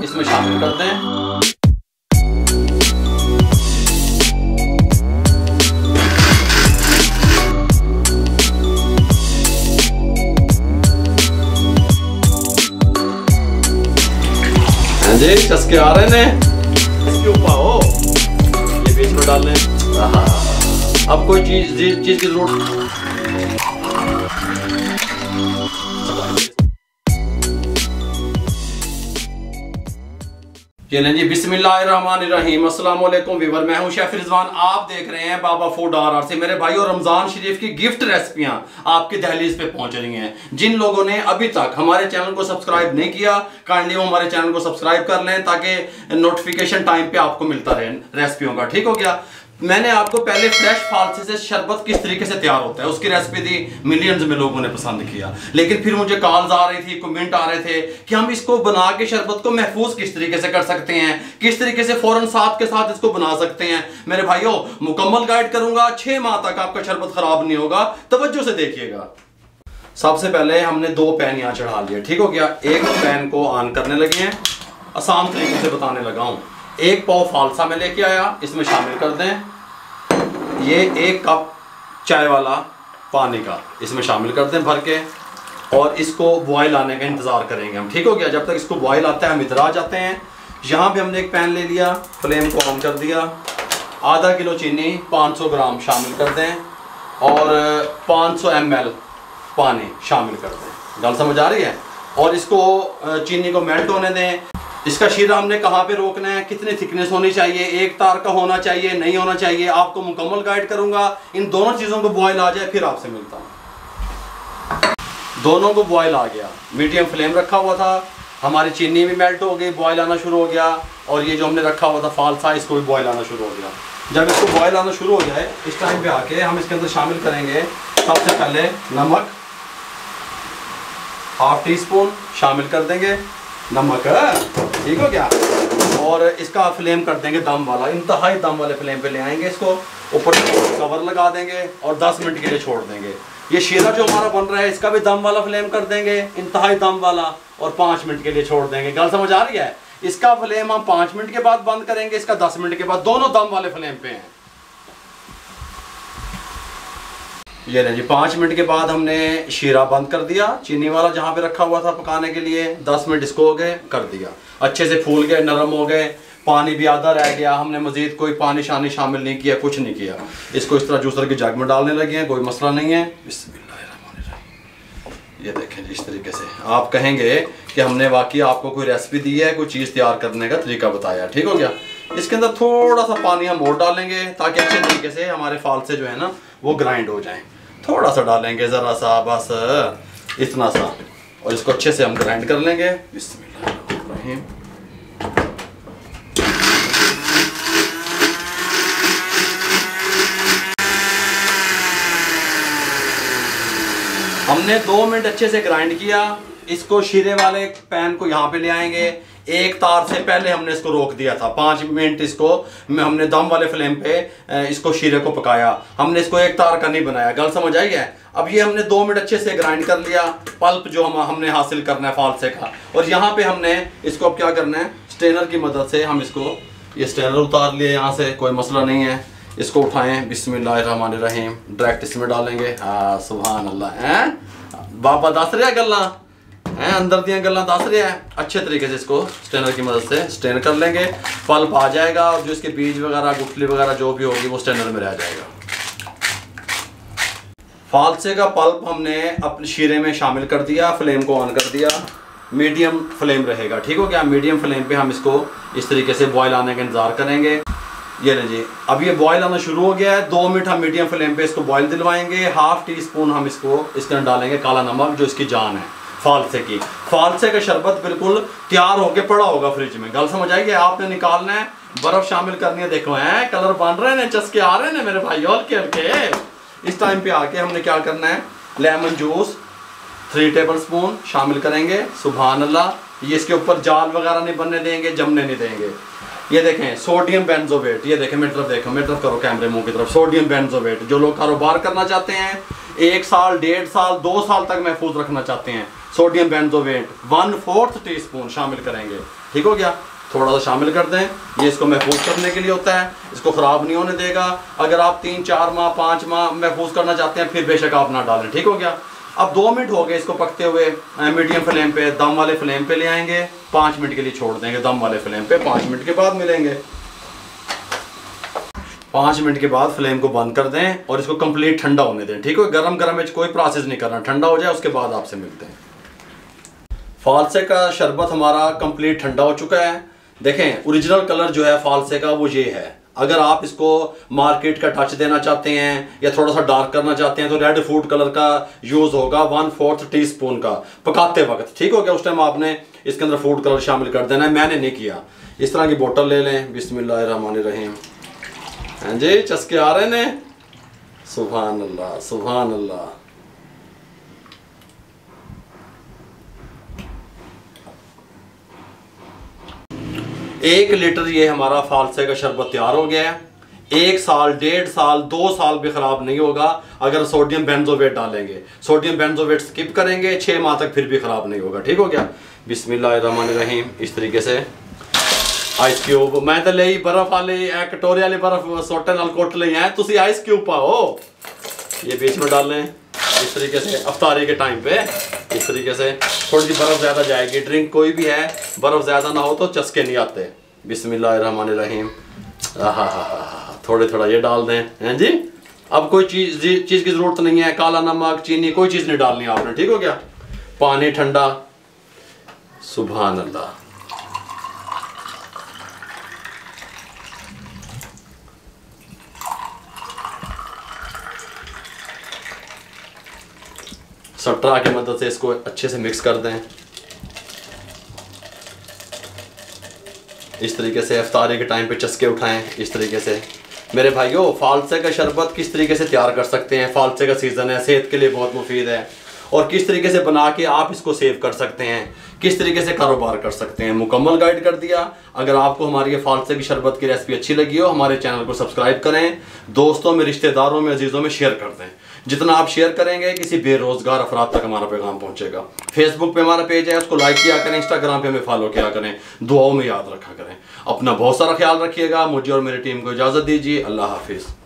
इसमें शामिल कर दें। जी चस्के आ रहे ने, इसके ऊपर हो ये बीच में डाल लें। अब कोई चीज की जरूरत ये नहीं जी। बिस्मिल्लाहिर्रहमानिर्रहीम। अस्सलाम वालेकुम व्यूअर, मैं हूं शेफ रिजवान। आप देख रहे हैं बाबा फूड RR से। मेरे भाई और रमजान शरीफ की गिफ्ट रेसिपियां आपके दहलीज पे पहुंच रही हैं। जिन लोगों ने अभी तक हमारे चैनल को सब्सक्राइब नहीं किया, काइंडली वो हमारे चैनल को सब्सक्राइब कर लें ताकि नोटिफिकेशन टाइम पे आपको मिलता रहे रेसिपियों का। ठीक हो गया। मैंने आपको पहले फ्रेश फालसे से शरबत किस तरीके से तैयार होता है उसकी रेसिपी दी, मिलियंस में लोगों ने पसंद किया। लेकिन फिर मुझे कॉल्स आ रही थी, कमेंट आ रहे थे कि हम इसको बना के शरबत को महफूज किस तरीके से कर सकते हैं, किस तरीके से फौरन साथ के साथ इसको बना सकते हैं। मेरे भाइयों, मुकम्मल गाइड करूंगा, 6 माह तक आपका शरबत खराब नहीं होगा। तवज्जो से देखिएगा। सबसे पहले हमने 2 पैन यहाँ चढ़ा लिए। ठीक हो गया। एक पैन को ऑन करने लगे हैं, आसान तरीके से बताने लगा हूँ। 1 पाव फालसा में लेके आया, इसमें शामिल कर दें। ये 1 कप चाय वाला पानी का इसमें शामिल कर दें भर के, और इसको बॉयल आने का इंतज़ार करेंगे हम। ठीक हो गया। जब तक इसको बॉयल आता है हम इधर आ जाते हैं। यहाँ पे हमने एक पैन ले लिया, फ्लेम को ऑन कर दिया। आधा किलो चीनी 500 ग्राम शामिल कर दें, और 500 ml पानी शामिल कर दें। गल समझ आ रही है। और इसको चीनी को मेल्ट होने दें। इसका शीरा हमने कहाँ पे रोकना है, कितनी थिकनेस होनी चाहिए, 1 तार का होना चाहिए, नहीं होना चाहिए, आपको मुकम्मल गाइड करूंगा। इन दोनों चीज़ों को बॉयल आ जाए फिर आपसे मिलता हूँ। दोनों को बॉयल आ गया, मीडियम फ्लेम रखा हुआ था, हमारी चीनी भी मेल्ट हो गई, बॉयल आना शुरू हो गया। और ये जो हमने रखा हुआ था फालसा, इसको भी बॉयल आना शुरू हो गया। जब इसको बॉयल आना शुरू हो जाए, इस टाइम पे आके हम इसके अंदर शामिल करेंगे सबसे पहले नमक, 1/2 टीस्पून शामिल कर देंगे नमक। ठीक हो गया। और इसका फ्लेम कर देंगे दम वाला, इंतहाई दम वाले फ्लेम पे ले आएंगे इसको। ऊपर कवर लगा देंगे और 10 मिनट के लिए छोड़ देंगे। ये शीरा जो हमारा बन रहा है इसका भी दम वाला फ्लेम कर देंगे, इंतहाई दम वाला, और 5 मिनट के लिए छोड़ देंगे। गल समझ आ रही है। इसका फ्लेम हम 5 मिनट के बाद बंद करेंगे, इसका 10 मिनट के बाद, दोनों दम वाले फ्लेम पे हैं। ये नहीं जी। 5 मिनट के बाद हमने शीरा बंद कर दिया, चीनी वाला जहाँ पे रखा हुआ था पकाने के लिए। 10 मिनट इसको हो गए, कर दिया। अच्छे से फूल गए, नरम हो गए, पानी भी आधा रह गया। हमने मजीद कोई पानी शानी शामिल नहीं किया, कुछ नहीं किया। इसको इस तरह जूसर के जग में डालने लगे हैं, कोई मसला नहीं है। बिस्मिल्लाहिर्रहमानिर्रहीम। ये देखें जी, इस तरीके से आप कहेंगे कि हमने वाकई आपको कोई रेसिपी दी है, कोई चीज़ तैयार करने का तरीका बताया। ठीक हो गया। इसके अंदर थोड़ा सा पानी हम और डालेंगे ताकि अच्छे तरीके से हमारे फालसे जो है ना वो ग्राइंड हो जाएं। थोड़ा सा डालेंगे, ज़रा सा, बस इतना सा, और इसको अच्छे से हम ग्राइंड कर लेंगे। बिस्मिल्लाहिर्रहमानिर्रहीम। हमने 2 मिनट अच्छे से ग्राइंड किया। इसको शीरे वाले पैन को यहाँ पे ले आएंगे। 1 तार से पहले हमने इसको रोक दिया था। 5 मिनट इसको हमने दम वाले फ्लेम पे इसको शीरे को पकाया। हमने इसको 1 तार का नहीं बनाया। गल समझ आई है। अब ये हमने 2 मिनट अच्छे से ग्राइंड कर लिया, पल्प जो हमने हासिल करना है फालसे का। और यहाँ पे हमने इसको अब क्या करना है, स्ट्रेनर की मदद से हम इसको, ये स्ट्रेनर उतार लिए यहाँ से, कोई मसला नहीं है। इसको उठाएं, बिस्मिल्लाहिर्रहमानिर्रहीम, डायरेक्ट इसमें डालेंगे। हाँ, सुभान अल्लाह। हैं बाबा दस रहा गल्ला हैं, अंदर दियाँ गल्ला दस रहा है। अच्छे तरीके से इसको स्ट्रेनर की मदद से स्ट्रेन कर लेंगे। पल्प आ जाएगा, और जो इसके बीज वगैरह, गुठली वगैरह जो भी होगी वो स्ट्रेनर में रह जाएगा। फालसे का पल्प हमने अपने शीरे में शामिल कर दिया, फ्लेम को ऑन कर दिया, मीडियम फ्लेम रहेगा। ठीक हो गया। मीडियम फ्लेम पे हम इसको इस तरीके से बॉयल आने का इंतजार करेंगे। ये लीजिए, अब ये बॉयल आना शुरू हो गया है। 2 मिनट हम मीडियम फ्लेम पे इसको बॉयल दिलवाएंगे। 1/2 टीस्पून हम इसके अंदर डालेंगे काला नमक, जो इसकी जान है फालसे की। फालसे का शरबत बिल्कुल तैयार होके पड़ा होगा फ्रिज में। गल समझ आएगी। आपने निकालना है, बर्फ शामिल करनी है। देखो है कलर बन रहे हैं, चस्के आ रहे हैं मेरे भाई। हल्के हल्के इस टाइम पे आके हमने क्या करना है, लेमन जूस 3 टेबलस्पून शामिल करेंगे। सुभान अल्लाह। ये इसके ऊपर जाल वगैरह नहीं बनने देंगे, जमने नहीं देंगे। ये देखें सोडियम बेंजोवेट, ये देखें मेरी तरफ देखो, मेरी तरफ करो कैमरे मुंह की तरफ। सोडियम बेंजोवेट जो लोग कारोबार करना चाहते हैं, 1 साल 1.5 साल 2 साल तक महफूज रखना चाहते हैं, सोडियम बेंजोवेट 1/4 टीस्पून शामिल करेंगे। ठीक हो गया। थोड़ा सा शामिल कर दें, ये इसको महफूज करने के लिए होता है, इसको ख़राब नहीं होने देगा। अगर आप 3-4 माह 5 माह महफूज करना चाहते हैं फिर बेशक आप ना डालें, ठीक हो गया। अब 2 मिनट हो गए इसको पकते हुए, मीडियम फ्लेम पे, दम वाले फ्लेम पे ले आएंगे, 5 मिनट के लिए छोड़ देंगे दम वाले फ्लेम पे। 5 मिनट के बाद मिलेंगे। 5 मिनट के बाद फ्लेम को बंद कर दें और इसको कंप्लीट ठंडा होने दें, ठीक है। गरम गरम में कोई प्रोसेस नहीं करना, ठंडा हो जाए उसके बाद आपसे मिलते हैं। फालसे का शरबत हमारा कंप्लीट ठंडा हो चुका है। देखें ओरिजिनल कलर जो है फालसे का वो ये है। अगर आप इसको मार्केट का टच देना चाहते हैं या थोड़ा सा डार्क करना चाहते हैं तो रेड फूड कलर का यूज़ होगा 1/4 टीस्पून का पकाते वक्त, ठीक हो गया। उस टाइम आपने इसके अंदर फूड कलर शामिल कर देना है, मैंने नहीं किया। इस तरह की बोतल ले लें, बिस्मिल्लाहिर्रहमानिर्रहीम। हाँ जी, चस्के आ रहे ने, सुभान अल्लाह सुभान अल्लाह। 1 लीटर ये हमारा फालसे का शरबत तैयार हो गया है। 1 साल 1.5 साल 2 साल भी ख़राब नहीं होगा अगर सोडियम बेंजोवेट डालेंगे। सोडियम बेंजोवेट स्किप करेंगे 6 माह तक फिर भी ख़राब नहीं होगा, ठीक हो गया। बिस्मिल्लाहिर्रहमानिर्रहीम। इस तरीके से आइस क्यूब मैं तो ले बर्फ वाली कटोरे वाली बर्फ सोटे नाल कोट ले आए, तुसी आइस क्यूब पाओ, ये बीच में डाल लें इस तरीके से। अफ्तारी के टाइम पे इस तरीके से थोड़ी सी बर्फ़ ज़्यादा जाएगी। ड्रिंक कोई भी है बर्फ़ ज़्यादा ना हो तो चस्के नहीं आते। बिस्मिल्लाहिर्रहमानिर्रहीम। थोड़े थोड़ा ये डाल दें, हैं जी। अब कोई चीज़ की ज़रूरत नहीं है, काला नमक चीनी कोई चीज़ नहीं डालनी आपने, ठीक हो गया। पानी ठंडा, सुभान अल्लाह। सट्रा की मदद से इसको अच्छे से मिक्स कर दें इस तरीके से। इफ्तारी के टाइम पे चस्के उठाएं इस तरीके से। मेरे भाइयों फालसे का शरबत किस तरीके से तैयार कर सकते हैं, फालसे का सीज़न है, सेहत के लिए बहुत मुफीद है, और किस तरीके से बना के आप इसको सेव कर सकते हैं, किस तरीके से कारोबार कर सकते हैं, मुकम्मल गाइड कर दिया। अगर आपको हमारी ये फालसे की शरबत की रेसिपी अच्छी लगी हो हमारे चैनल को सब्सक्राइब करें, दोस्तों में रिश्तेदारों में अजीज़ों में शेयर कर दें। जितना आप शेयर करेंगे किसी बेरोजगार अफराद तक हमारा पैगाम पहुंचेगा। फेसबुक पे हमारा पेज है, उसको लाइक किया करें, इंस्टाग्राम पे हमें फॉलो किया करें, दुआओं में याद रखा करें। अपना बहुत सारा ख्याल रखिएगा। मुझे और मेरी टीम को इजाज़त दीजिए। अल्लाह हाफिज़।